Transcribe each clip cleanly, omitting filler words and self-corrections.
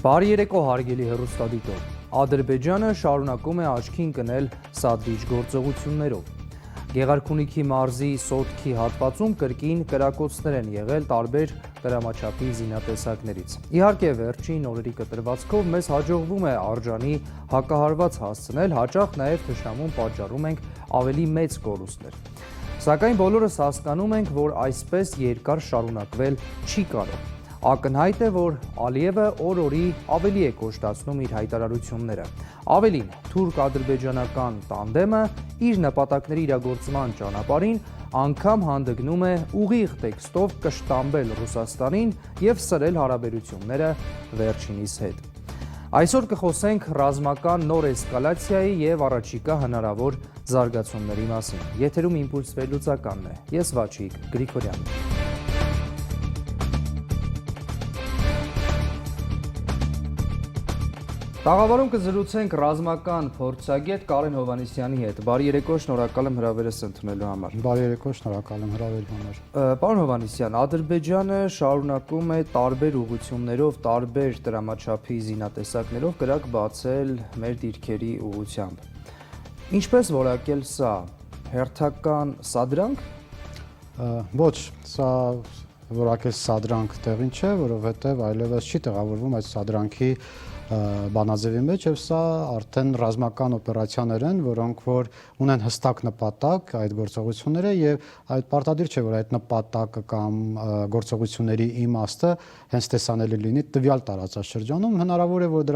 Բարի երեկո հարգելի հեռուստադիտող։ Ադրբեջանը շարունակում է աչքի ընկնել սադրիչ գործողություններով։ Գեղարքունիքի մարզի Սոտքի հատվածում կրկին կրակոցներ են եղել տարբեր դրամաչափի զինատեսակներից։ Իհարկե վերջին օրերի կտրվածքով մեզ հաջողվում է արժանի հակահարված հասցնել, հաճախ նաև թշնամուն պատճառում ենք ավելի մեծ կորուստներ։ Սակայն բոլորս հասկանում ենք, որ այսպես երկար շարունակվել չի կարող։ Ակնհայտ է, որ Ալիևը օր-օրի ավելի է կոշտացնում իր հայտարարությունները։ Ավելին, թուրք-ադրբեջանական տանդեմը իր նպատակների իրագործման ճանապարհին անգամ հանդգնում է ուղիղ տեքստով կշտամբել Ռուսաստանին եւ սրել հարաբերությունները վերջինիս հետ։ Այսօր կխոսենք ռազմական նոր էսկալացիայի եւ առաջիկա հնարավոր զարգացումների մասին։ Եթերում Իմպուլս վերլուծականն է։ Ես Վաչիկ Գրիգորյանն եմ։ Տաղավարում կզրուցենք ռազմական փորձագետ Կարեն Հովհաննիսյանի հետ։ Բարի երեկո, շնորհակալ եմ հրավերս ընդունելու համար։ Բարի երեկո, շնորհակալ եմ հրավերի համար։ Պարոն Հովհաննիսյան, Ադրբեջանը շարունակում է տարբեր ուղղություններով, տարբեր դրամաչափի զինատեսակներով կրակ բացել մեր դիրքերի ուղղությամբ։ Ինչպես որակել սա, հերթական սադրանք։ Ոչ, սա որակել սադրանք տեղին չէ, որովհետև այլևս չի տեղավորվում այդ սադրանքի բանաձևի մեջ եւ սա արդեն ռազմական օպերացիաներ են, որոնք որ ունեն հստակ նպատակ այդ գործողությունները եւ այդ պարտադիր չէ, որ այդ նպատակը կամ գործողությունների իմաստը հենց տեսանելի լինի տվյալ տարածաշրջանում, հնարավոր է որ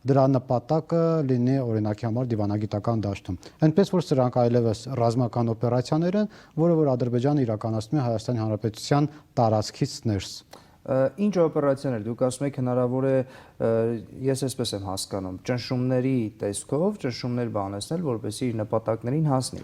դրա նպատակը լինի օրինակի համար դիվանագիտական դաշտում։ Այնպես որ սրանք այլևս ռազմական օպերացիաներ են, որը որ Ադրբեջանը իրականացնում է Հայաստանի Հանրապետության տարածքից ներս։ Ինչ օպերացիաներ, դուք ասում եք հնարավոր է, ես այսպես եմ հասկանում, ճնշումների տեսքով, ճնշումներ բանեցնել, որպեսզի իր նպատակներին հասնի։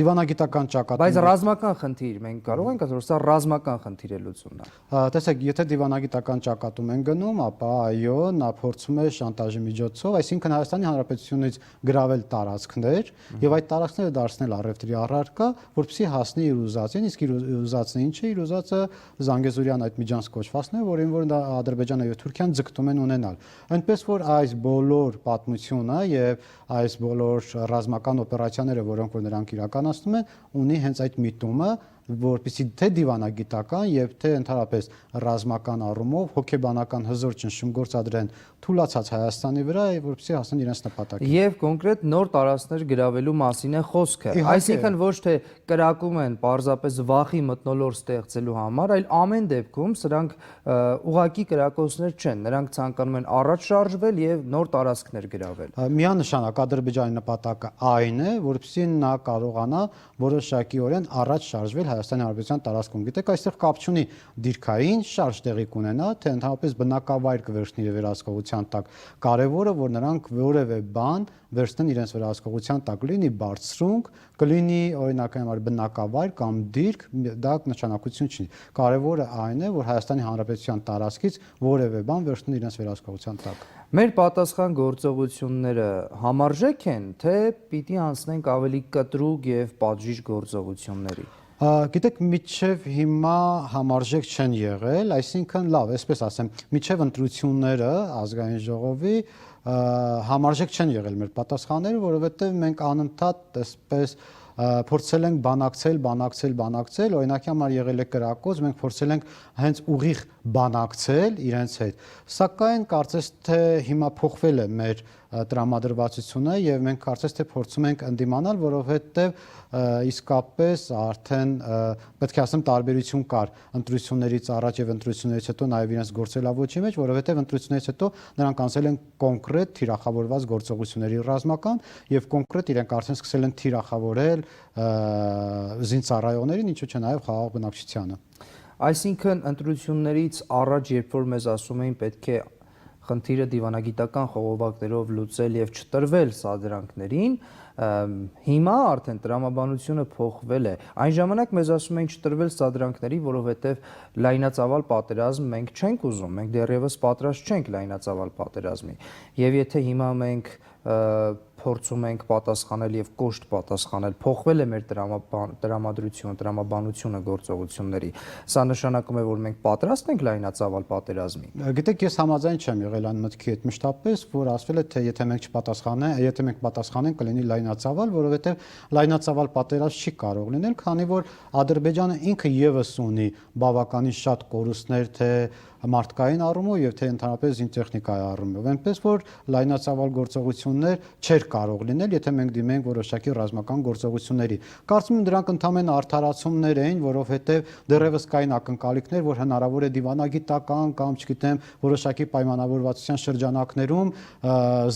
Դիվանագիտական ճակատում։ Բայց ռազմական խնդիր, մենք կարող ենք ասել, որ սա ռազմական խնդիր է լուծումն է։ Տեսեք, եթե դիվանագիտական ճակատում են գնում, ապա այո, նա փորձում է շանտաժի միջոցով, այսինքն Հայաստանի Հանրապետությունից գրավել տարածքներ եւ այդ տարածքները դարձնել առևտրի առարկա, որպեսզի հասնի իր ուզածին, իսկ իր ուզածն ինչ է, իր ուզածը Զանգեզուրյան այդ միջանց կոչվածն է, որին որ Ադրբեջանը եւ Թուրքիան ձգտում են ունենալ։ Այնպես որ այս բոլոր պատմությունը եւ այս բոլոր ռազմական օպերացիաները, որոնք որ նրանք իրականացնում են, ունի հենց այդ միտումը, որպեսզի թե դիվանագիտական եւ թե ընդհանրապես ռազմական առումով հոգեբանական հզոր ճնշում գործադրեն թուլացած Հայաստանի վրա, որպեսզի հասնեն իրենց նպատակին։ Եվ կոնկրետ նոր տարածքներ գրավելու մասին է խոսքը։ Այսինքն ոչ թե կրակում են պարզապես վախի մթնոլորտ ստեղծելու համար, այլ ամեն դեպքում սրանք ուղղակի կրակոցներ չեն։ Նրանք ցանկանում են առաջ շարժվել եւ նոր տարածքներ գրավել։ Միանշանակ Ադրբեջանի նպատակը այն է, որպեսզի նա կարողանա որոշակիորեն առաջ շարժվել Հայաստանի Հանրապետության տարածքում։ Գիտեք, այստեղ կապ չունի դիրքային շարժ տեղի կունենա, թե ընդհանրապես բնակավայր կվերցնի իր վերահսկողության տակ։ Կարևորը, որ նրանք որևէ բան վերցնեն իրենց վերահսկողության տակ, լինի բարձրունք, կլինի օրինակ համար բնակավայր կամ դիրք, դա նշանակություն չունի։ Կարևորը այն է, որ Հայաստանի Հանրապետության տարածքից որևէ բան վերցնեն իրենց վերահսկողության տակ։ Մեր պատասխան գործողությունները համարժեք են, թե պիտի անցնենք ավելի կտրուկ եւ պատժիժ գործողությունների։ Գիտեք, միջև հիմա համարժեք չեն եղել, այսինքն լավ, այսպես ասեմ, միջև ընտրությունները ազգային ժողովի համարժեք չեն եղել մեր պատասխանները, որովհետև մենք անընդհատ այսպես փորձել ենք բանակցել, օրինակի համար եղել է կրակոց, մենք փորձել ենք հենց ուղիղ բանակցել իրենց հետ։ Սակայն կարծես թե հիմա փոխվել է մեր տրամադրվածությունը եւ մենք կարծես թե փորձում ենք ընդդիմանալ, որովհետեւ իսկապես արդեն պետք է ասեմ տարբերություն կար ընտրություններից առաջ եւ ընտրություններից հետո նաեւ իրենց գործելավոճի մեջ, որովհետեւ ընտրություններից հետո նրանք անցել են կոնկրետ թիրախավորված գործողությունների ռազմական եւ կոնկրետ իրենք արդեն սկսել են թիրախավորել զինծառայողներին, ինչու՞ չէ նաեւ խաղաղ բնակչությանը։ Այսինքն ընտրություններից առաջ, երբ որ մեզ ասում էին պետք է խնդիրը դիվանագիտական խողովակներով լուծել եւ չտրվել սադրանքներին, հիմա արդեն տրամաբանությունը փոխվել է։ Այն ժամանակ մեզ ասում էին չտրվել սադրանքների, որովհետեւ լայնածավալ պատերազմ մենք չենք ուզում, մենք դեռևս պատրաստ չենք լայնածավալ պատերազմի։ Եվ եթե հիմա մենք փորձում ենք պատասխանել եւ կոշտ պատասխանել, փոխվել է մեր տրամադրությունը, տրամաբանությունը գործողությունների։ Սա նշանակում է, որ մենք պատրաստ ենք լայնածավալ պատերազմի։ Գիտեք, ես համաձայն չեմ եղել այն մտքի հետ մշտապես, որ ասվել է, թե եթե մենք պատասխանենք, կլինի լայնածավալ, որովհետեւ լայնածավալ պատերազմ չի կարող լինել, քանի որ Ադրբեջանը ինքը եւս ունի բավականին շատ կորուստներ, թե մարդկային առումով եւ թե ընդհանրապես զինտեխնիկայի առումով, այնպես որ լայնածավալ գործողություններ չէր կարող լինել, եթե մենք դիմենք որոշակի ռազմական գործողությունների։ Կարծում եմ դրանք ընդհանրապես արդարացումներ էին, որովհետեւ դեռևս կային ակնկալիքներ, որ հնարավոր է դիվանագիտական կամ, չգիտեմ, որոշակի պայմանավորվածության շրջանակներում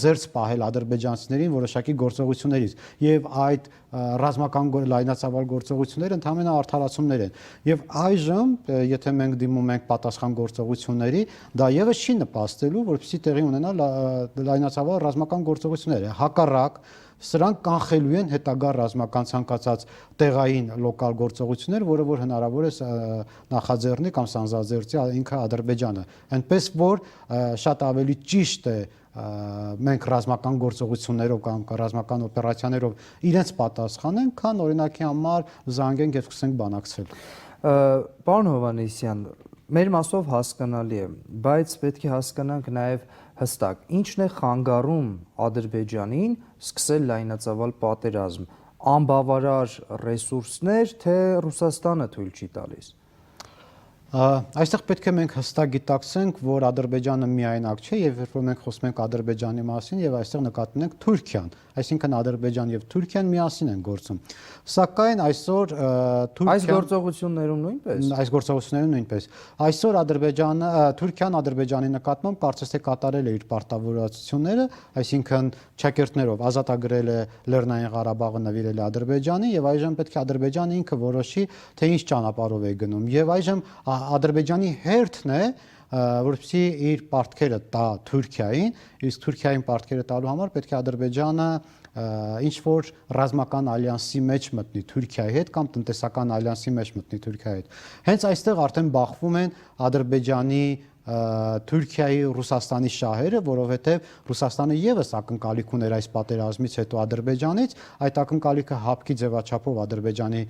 զերծ պահել ադրբեջանցիներին որոշակի գործողություններից եւ այդ ռազմական լայնածավալ գործողությունները ընդհանրապես արդարացումներ են։ Եվ այժմ, եթե մենք դիմում ենք պատասխան գործողությունների, դա եւս չի նպաստելու, որպեսզի տեղի ունենա լայնածավալ ռազմական գործողությունները։ Հակառակ, սրանք կանխելու են հետագա ռազմական ցանկացած տեղային լոկալ գործողություններ, որը որ հնարավոր է նախաձեռնի կամ սանձազերծի ինքը Ադրբեջանը։ Այնպես որ շատ ավելի ճիշտ է մենք ռազմական գործողություններով կամ ռազմական օպերացիաներով իրենց պատասխանենք, քան օրինակի համար զանգենք եւ սկսենք բանակցել։ Պարոն Հովհաննիսյան, մեր մասով հասկանալի է, բայց պետք է հասկանանք նաեւ հստակ, ինչն է խանգարում Ադրբեջանին սկսել լայնածավալ պատերազմ, անբավարար ռեսուրսներ, թե Ռուսաստանը թույլ չի տալիս։ Այստեղ պետք է մենք հստակ գիտակցենք, որ Ադրբեջանը միայնակ չէ եւ երբ որ մենք խոսում ենք Ադրբեջանի մասին եւ այստեղ նկատի ունենք Թուրքիան, այսինքն Ադրբեջան եւ Թուրքիան միասին են գործում։ Սակայն այսօր այս գործողություններում նույնպես այսօր Թուրքիան Ադրբեջանի նկատմամբ կարծես թե կատարել է իր պարտավորությունները, այսինքն ճակերտներով ազատագրել է Լեռնային Ղարաբաղը, նվիրել է Ադրբեջանին եւ այժմ պետք է Ադրբեջանը ինքը որոշի, թե ինչ ճանապարհով է գնում եւ այժմ Ադրբեջանի հերթն է, որպեսզի իր պարտքերը տա Թուրքիային, իսկ Թուրքիային պարտքերը տալու համար պետք է Ադրբեջանը ինչ որ ռազմական ալյանսի մեջ մտնի Թուրքիայի հետ կամ տնտեսական ալյանսի մեջ մտնի Թուրքիայի հետ։ Հենց այստեղ արդեն բախվում են Ադրբեջանի Թուրքիայի, Ռուսաստանի շահերը, որովհետև Ռուսաստանը եւս ակնկալիք ուներ այս պատերազմից հետո Ադրբեջանից, այդ ակնկալիքը հապկի ձևաչափով Ադրբեջանի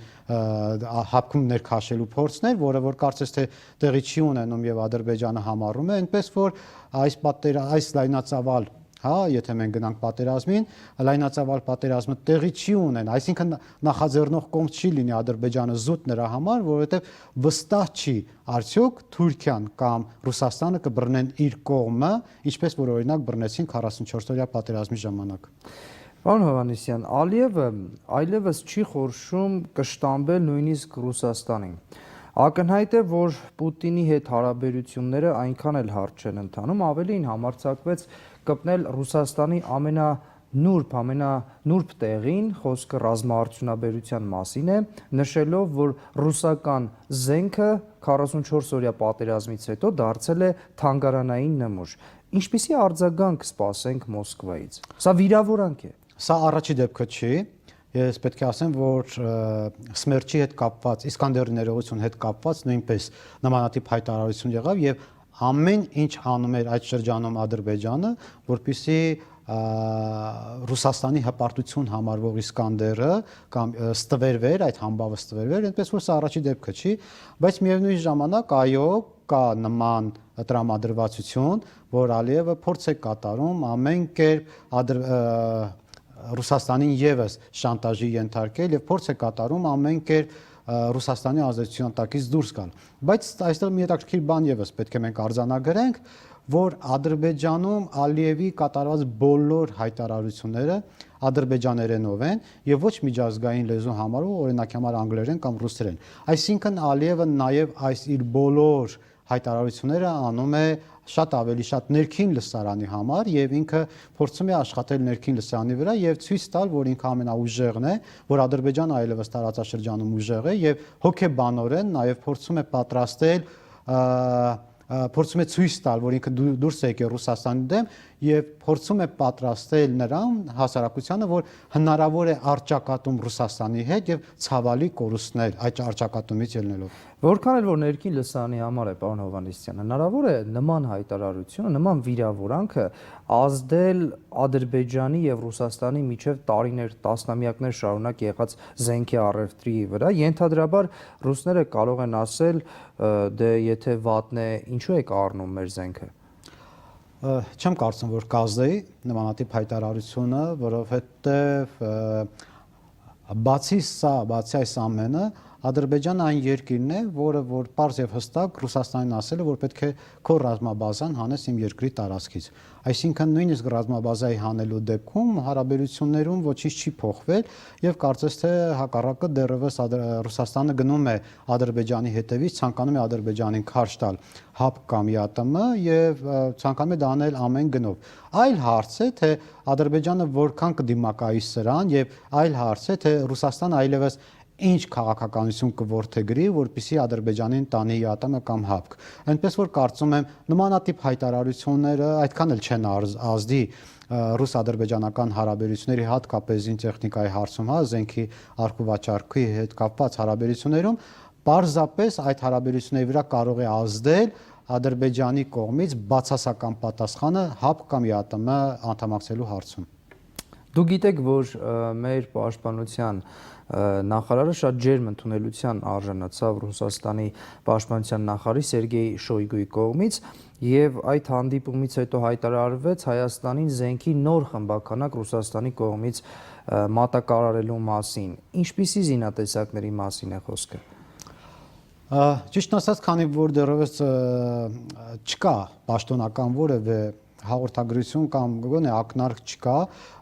հապկում ներքաշելու փորձն էր, որը որ կարծես թե տեղի չի ունենում եւ Ադրբեջանը համառում է, այնպես որ այս լայնածավալ եթե մենք գնանք պատերազմին, լայնածավալ պատերազմը տեղի չի ունեն, այսինքն նախաձեռնող կողմ չի լինի Ադրբեջանը զուտ նրա համար, որովհետև վստահ չի արդյոք Թուրքիան կամ Ռուսաստանը կբռնեն իր կողմը, ինչպես որ օրինակ բռնեցին 44-օրյա պատերազմի ժամանակ։ Պարոն Հովհաննիսյան, Ալիևը այլևս չի խորշում կշտամբել նույնիսկ Ռուսաստանին։ Ակնհայտ է, որ Պուտինի հետ հարաբերությունները այնքան էլ հարթ չեն ընթանում, ավելին համարձակվեց կպնել Ռուսաստանի ամենանուրբ տեղին, խոսքը ռազմաարդյունաբերության մասին է, նշելով, որ ռուսական զենքը 44-օրյա պատերազմից հետո դարձել է թանգարանային նմուշ։ Ինչպիսի արձագանք սպասենք Մոսկվայից։ Սա վիրավորանք է։ Սա առաջի դեպքը չի։ Ես պետք է ասեմ, որ Սմերչի հետ կապված, Իսկանդերի ներողություն հետ կապված նույնպես նմանատիպ հայտարարություն եղավ եւ ամեն ինչ անում էր այդ շրջանում Ադրբեջանը, որպեսզի Ռուսաստանի հպարտություն համարվող Իսկանդերը կամ ստվերվեր, այդ համբավը ստվերվեր, այնպես որ սա առաջի դեպքը չի, բայց միևնույն ժամանակ այո, կա նման տրամադրվածություն, որ Ալիևը փորձ է կատարում ամեն կերպ Ռուսաստանին եւս շանտաժի ենթարկել եւ փորձ է կատարում ամեն կերպ Ռուսաստանի ազդեցության տակից դուրս գալ։ Բայց այստեղ մի հետաքրքիր բան եւս պետք է մենք արձանագրենք, որ Ադրբեջանում Ալիևի կատարված բոլոր հայտարարությունները ադրբեջաներենով են եւ ոչ միջազգային լեզու համարով, օրինակ համար անգլերեն կամ ռուսերեն։ Այսինքն Ալիևը նաեւ այս իր բոլոր հայտարարությունները անում է շատ ավելի շատ ներքին լսարանի համար եւ ինքը փորձում է աշխատել ներքին լսարանի վրա եւ ցույց տալ, որ ինքը ամենաուժեղն է, որ Ադրբեջանը այլևս տարածաշրջանում ուժեղ է եւ հոգեբանորեն նաեւ փորձում է պատրաստել փորձում է ցույց տալ, որ ինքը դուրս է եկել Ռուսաստանի դեմ եւ փորձում է պատրաստել նրան հասարակությանը, որ հնարավոր է արճակատում Ռուսաստանի հետ եւ ցավալի կորուստներ այդ արճակատումից ելնելով։ Որքան էլ որ ներքին լսանի համար է, պարոն Հովհաննիսյան, հնարավոր է նման հայտարարությունը, նման վիրավորանքը ազդել Ադրբեջանի եւ Ռուսաստանի միջև տարիներ, տասնամյակներ շարունակ եղած զենքի առևտրի վրա, ենթադրաբար ռուսները կարող են ասել, դե եթե վատն է, ինչու եք առնում մեր զենքը։ Չեմ կարծում, որ կազդեի նմանատիպ հայտարարությունը, որովհետեւ բացի այս ամենը Ադրբեջանը այն երկիրն է, որը որ պարզ եւ հստակ Ռուսաստանին ասել է, որ պետք է քո ռազմաբազան հանես իմ երկրի տարածքից։ Այսինքն նույնիսկ ռազմաբազայի հանելու դեպքում հարաբերություններում ոչինչ չի փոխվել եւ կարծես թե հակառակը դեռևս Ռուսաստանը գնում է Ադրբեջանի հետևից, ցանկանում է Ադրբեջանին քարշ տալ ՀԱՊ կամ ԵԱՏՄ եւ ցանկանում է դա անել ամեն գնով։ Այլ հարց է, թե Ադրբեջանը որքան կդիմակայի սրան եւ այլ հարց է, թե Ռուսաստանը այլևս ինչ քաղաքականություն կորթեգրի, որպեսզի Ադրբեջանին տանի ԵԱՏՄ կամ ՀԱՊԿ։ Այնպես որ կարծում եմ նմանատիպ հայտարարությունները այդքան էլ չեն ազդի ռուս-ադրբեջանական հարաբերությունների, հատկապես զինտեխնիկայի հարցում, զենքի առքուվաճառքի հետ կապված հարաբերություններում, պարզապես այդ հարաբերությունների վրա կարող է ազդել Ադրբեջանի կողմից բացասական պատասխանը ՀԱՊԿ կամ ԵԱՏՄ անդամակցելու հարցում։ Դուք գիտեք, որ մեր պաշտպանության նախարարը շատ ջերմ ընդունելության արժանացավ Ռուսաստանի պաշտպանության նախարարի Սերգեյ Շոյգուի կողմից եւ այդ հանդիպումից հետո հայտարարվեց Հայաստանին զենքի նոր խմբականակ Ռուսաստանի կողմից մատակարարելու մասին։ Ինչպիսի զինատեսակների մասին է խոսքը։ Ճիշտ ասած, քանի որ դեռևս չկա պաշտոնական որևէ հաղորդագրություն կամ գոնե ակնարկ չկա,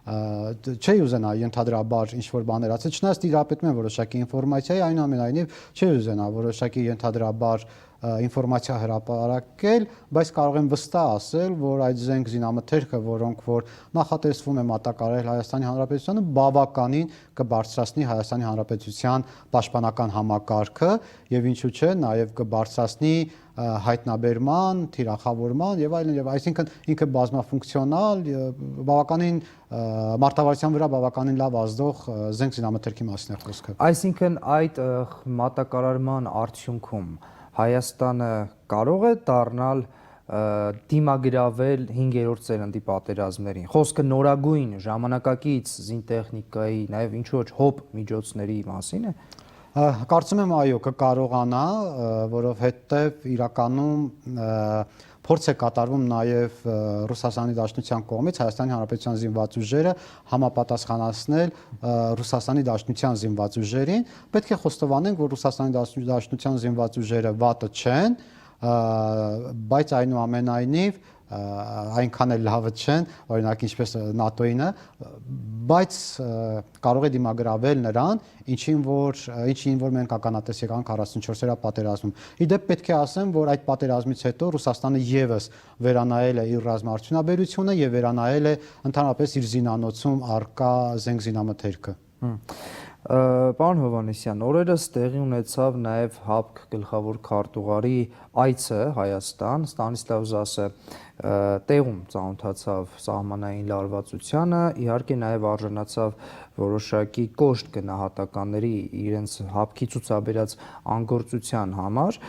չի ուզենա ենթադրաբար ինչ-որ բաներ ասել, չնայած տիրապետում են որոշակի ինֆորմացիայի, այնուամենայնիվ չի ուզենա որոշակի ենթադրաբար ինֆորմացիա հրապարակել, բայց կարող եմ վստահ ասել, որ այդ զենք զինամթերքը, որոնք որ նախատեսվում է մատակարարել Հայաստանի Հանրապետությանը, բավականին կբարձրացնի Հայաստանի Հանրապետության պաշտպանական համակարգը եւ ինչու՞ չէ, նաեւ կբարձրացնի հայտնաբերման, թիրախավորման եւ այլն եւ այսինքն ինքը բազմաֆունկցիոնալ, բավականին մարտավարության վրա բավականին լավ ազդող զենք զինամթերքի մասին է խոսքը։ Այսինքն այդ մատակարարման արդյունքում Հայաստանը կարող է դառնալ դիմագրավել 5-րդ սերնդի պատերազմներին։ Խոսքը նորագույն ժամանակակից զինտեխնիկայի, նաև ինչու՞ ոչ հոբ միջոցների մասին է։ Կարծում եմ այո, կկարողանա, որովհետև իրականում փորձ է կատարվում նաև Ռուսաստանի Դաշնության կողմից Հայաստանի Հանրապետության զինված ուժերը համապատասխանեցնել Ռուսաստանի Դաշնության զինված ուժերին։ Պետք է խոստովանենք, որ Ռուսաստանի Դաշնության զինված ուժերը վատը չեն, բայց այնուամենայնիվ այնքան էլ լավը չեն, օրինակ ինչպես ՆԱՏՕ-ինը, բայց կարող է դիմագրավել նրան, ինչին որ մենք ականատես եղանք 44-րդ պատերազմում։ Իդեպ պետք է ասեմ, որ այդ պատերազմից հետո Ռուսաստանը եւս վերանայել է իր ռազմաարդյունաբերությունը եւ վերանայել է ընդհանրապես իր զինանոցում արկա զենք զինամթերքը։ Պարոն Հովհաննիսյան, օրերս տեղի ունեցավ նաև ՀԱՊԿ գլխավոր քարտուղարի այցը Հայաստան, Ստանիսլավ Զասը տեղում ծանոթացավ սահմանային լարվածությանը, իհարկե նաև արժանացավ որոշակի կոշտ գնահատականների իրենց ՀԱՊԿ-ի ցուցաբերած անգործության համար։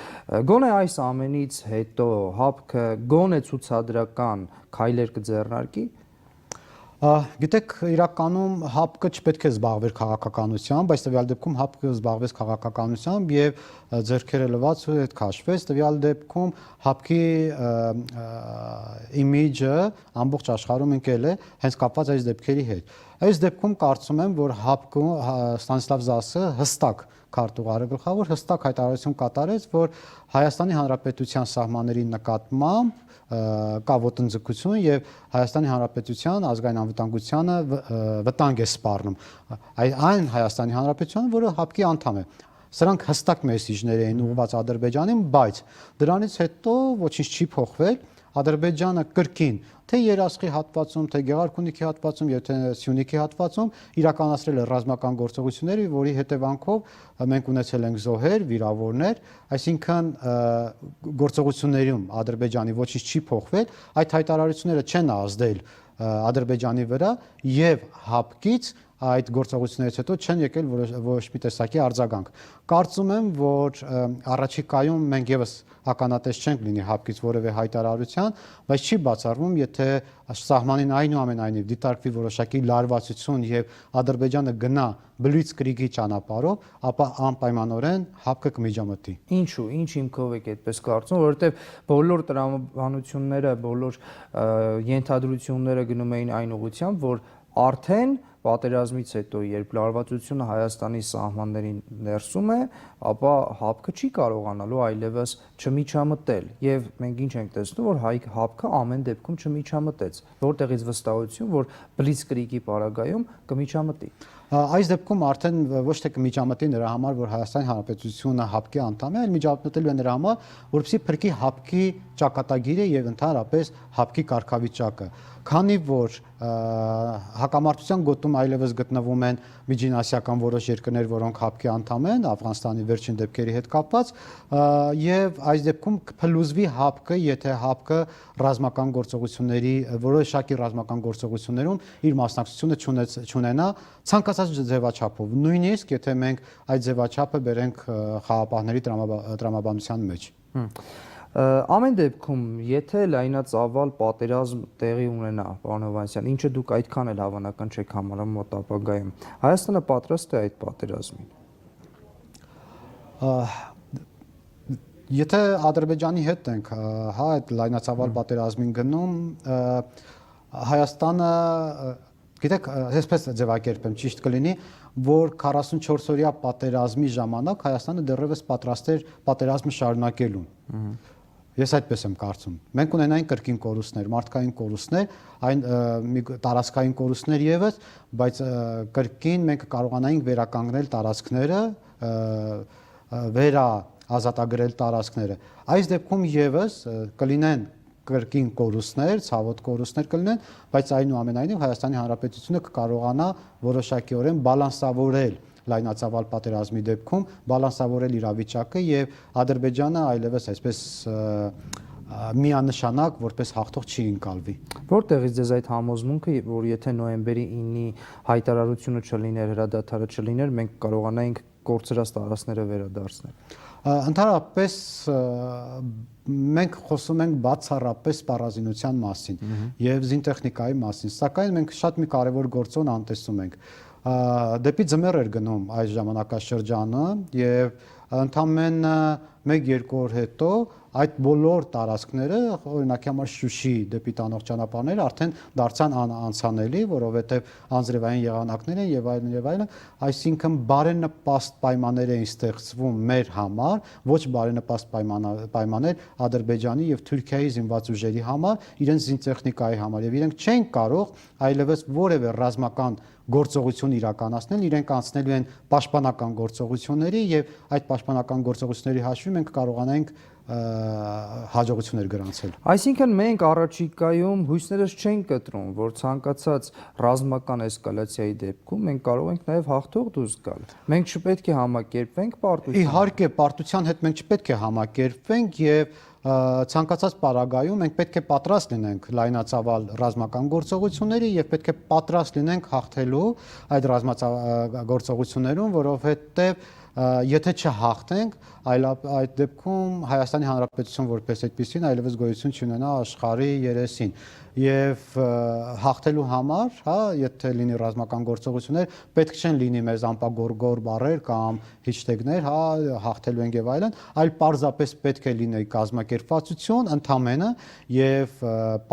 Գոնե այս ամենից հետո ՀԱՊԿ-ը գոնե ցուցադրական քայլեր կձեռնարկի։ Գիտեք, իրականում ՀԱՊԿ-ը չպետք է զբաղվեր քաղաքականությամբ, բայց տվյալ դեպքում ՀԱՊԿ-ը զբաղվեց քաղաքականությամբ եւ ձեռքերը լվաց ու հետ քաշվեց։ Տվյալ դեպքում ՀԱՊԿ-ի իմիջը ամբողջ աշխարհում ընկել է հենց կապված այս դեպքերի հետ։ Այս դեպքում կարծում եմ, որ ՀԱՊԿ-ը Ստանիսլավ Զասը հստակ քարտուղարը գլխավոր հստակ հայտարարություն կատարեց, որ Հայաստանի Հանրապետության սահմանների նկատմամբ կա ոտնձգություն եւ Հայաստանի Հանրապետության ազգային անվտանգությանը վտանգ է սպառնում։ Այն Հայաստանի Հանրապետությանը, որը ՀԱՊԿ-ի անդամ է։ Սրանք հստակ մեսիջներ էին ուղղված Ադրբեջանին, բայց դրանից հետո ոչինչ չի փոխվել։ Ադրբեջանը կրկին թե Երասխի հատվածում, թե Գեղարքունիքի հատվածում, եւ թե Սյունիքի հատվածում իրականացրել է ռազմական գործողություններ, որի հետևանքով մենք ունեցել ենք զոհեր, վիրավորներ, այսինքն գործողություններում Ադրբեջանի ոչինչ չի փոխվել, այդ հայտարարությունները չեն ազդել Ադրբեջանի վրա եւ հապկից այդ գործողություններից հետո չեն եկել ոչ մի տեսակի արձագանք։ Կարծում եմ, որ առաջիկայում մենք եւս ականատես չենք լինի հապկից որևէ հայտարարության, բայց չի բացառվում, եթե սահմանին այնուամենայնիվ դիտարկվի որոշակի լարվածություն եւ Ադրբեջանը գնա բլիցկրիգի ճանապարհով, ապա անպայմանորեն հապկը կմիջամտի։ Ինչու, ինչ հիմքով եք այդպես կարծում, որովհետև բոլոր տրամաբանությունները, բոլոր ենթադրությունները գնում էին այն ուղղությամբ, որ արդեն պատերազմից հետո, երբ լարվածությունը Հայաստանի սահմաններին ներսում է, ապա հապկը չի կարողանալու այլևս չմիջամտել։ Եվ մենք ինչ ենք տեսնում, որ հապկը ամեն դեպքում չմիջամտեց, որտեղից վստահություն, որ բլիցկրիգի պարագայում կմիջամտի։ Այս դեպքում արդեն ոչ թե կմիջամտի նրա համար, որ Հայաստանի Հանրապետությունը հապկի անդամ է, այլ միջամտելու է նրա համար, որպեսզի փրկի հապկի ճակատագիրը եւ ընդհանրապես հապկի կարգավիճակը։ Քանի որ հակամարտության գոտում այլևս գտնվում են միջինասիական որոշ երկրներ, որոնք հապկի անդամ են, Աֆղանստանի վերջին դեպքերի հետ կապված, եւ այս դեպքում կփլուզվի հապկը, եթե հապկը ռազմական գործողությունների որոշակի ռազմական գործողություններում իր մասնակցությունը չունենա ցանկացած ձևաչափով, նույնիսկ եթե մենք այդ ձևաչափը բերենք խաղապահների տրամաբանության մեջ։ Ամեն դեպքում, եթե լայնածավալ պատերազմ տեղի ունենա, պարոն Հովհաննիսյան, ինչը դուք այդքան էլ հավանական չեք համարում մոտ ապագայում, Հայաստանը պատրաստ է այդ պատերազմին։ Եթե Ադրբեջանի հետ ենք, հա, այդ լայնածավալ պատերազմին գնում, Հայաստանը, գիտեք, այսպես ձևակերպեմ, ճիշտ կլինի, որ 44-օրյա պատերազմի ժամանակ Հայաստանը դեռևս պատրաստ էր պատերազմը շարունակելուն։ Ես այդպես եմ կարծում։ Մենք ունենային կրկին կորուստներ, մարդկային կորուստներ, այն տարածքային կորուստներ եւս, բայց կրկին մենք կարողանայինք վերականգնել տարածքները, ազատագրել տարածքները։ Այս դեպքում եւս կլինեն կրկին կորուստներ, ցավոտ կորուստներ կլինեն, բայց այնուամենայնիվ Հայաստանի Հանրապետությունը կկարողանա որոշակիորեն բալանսավորել լայնածավալ պատերազմի դեպքում բալանսավորել իրավիճակը եւ Ադրբեջանը այլևս այսպես միանշանակ որպես հաղթող չի ընկալվի։ Որտեղից ձեզ այդ համոզմունքը, որ եթե նոյեմբերի 9-ի հայտարարությունը չլիներ, հրադադարը չլիներ, մենք կարողանայինք կորցրած տարածքները վերադարձնել։ Ընդհանրապես մենք խոսում ենք բացառապես սպառազինության մասին եւ զինտեխնիկայի մասին, սակայն մենք շատ մի կարեւոր գործոն անտեսում ենք։ Դեպի ձմեռ էր գնում այս ժամանակաշրջանը եւ ընդամենը 1-2 օր հետո այդ բոլոր տարածքները, օրինակի համար Շուշի դեպի տանող ճանապարհները արդեն դարձան անցանելի, որովհետեւ անձրևային եղանակներ են եւ այլն, այսինքն բարենպաստ պայմաններ էին ստեղծվում մեր համար, ոչ բարենպաստ պայմաններ Ադրբեջանի եւ Թուրքիայի զինված ուժերի համար, իրենց զինտեխնիկայի համար եւ իրենք չեն կարող այլևս որևէ ռազմական գործողություն իրականացնել, իրենք անցնելու են պաշտպանական գործողությունների եւ այդ պաշտպանական գործողությունների հաշվին մենք կարողանանք հաջողություններ գրանցել։ Այսինքն մենք առաջիկայում հույսներս չենք կտրում, որ ցանկացած ռազմական էսկալացիայի դեպքում մենք կարող ենք նաև հաղթող դուրս գալ։ Մենք չպետք է համակերպվենք պարտության։ Իհարկե, պարտության հետ մենք չպետք է համակերպվենք եւ ցանկացած պարագայում մենք պետք է պատրաստ լինենք լայնածավալ ռազմական գործողությունների եւ պետք է պատրաստ լինենք հաղթելու այդ ռազմական գործողություններում, որովհետեւ եթե չհաղթենք, այդ դեպքում Հայաստանի Հանրապետություն որպես այդպեսին այլևս գոյություն չունենա աշխարհի երեսին եւ հաղթելու համար, հա, եթե լինի ռազմական գործողություններ, պետք չեն լինի մեզ ամպագորգոր բառեր կամ հիշտեգներ, հա, հաղթելու ենք եւ այլն, այլ պարզապես պետք է լինի կազմակերպվածություն ընդամենը եւ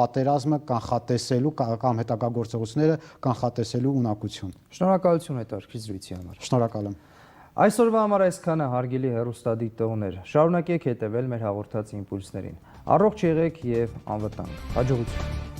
պատերազմը կանխատեսելու կամ հետագա գործողությունները կանխատեսելու ունակություն։ Շնորհակալություն հետաքրքիր զրույցի համար։ Շնորհակալ եմ։ Այսօրվա համար այսքանը, հարգելի հեռուստադիտողներ, շարունակեք հետևել մեր հաղորդած իմպուլսներին։ Առողջ եղեք եւ անվտանգ։ Հաջողություն։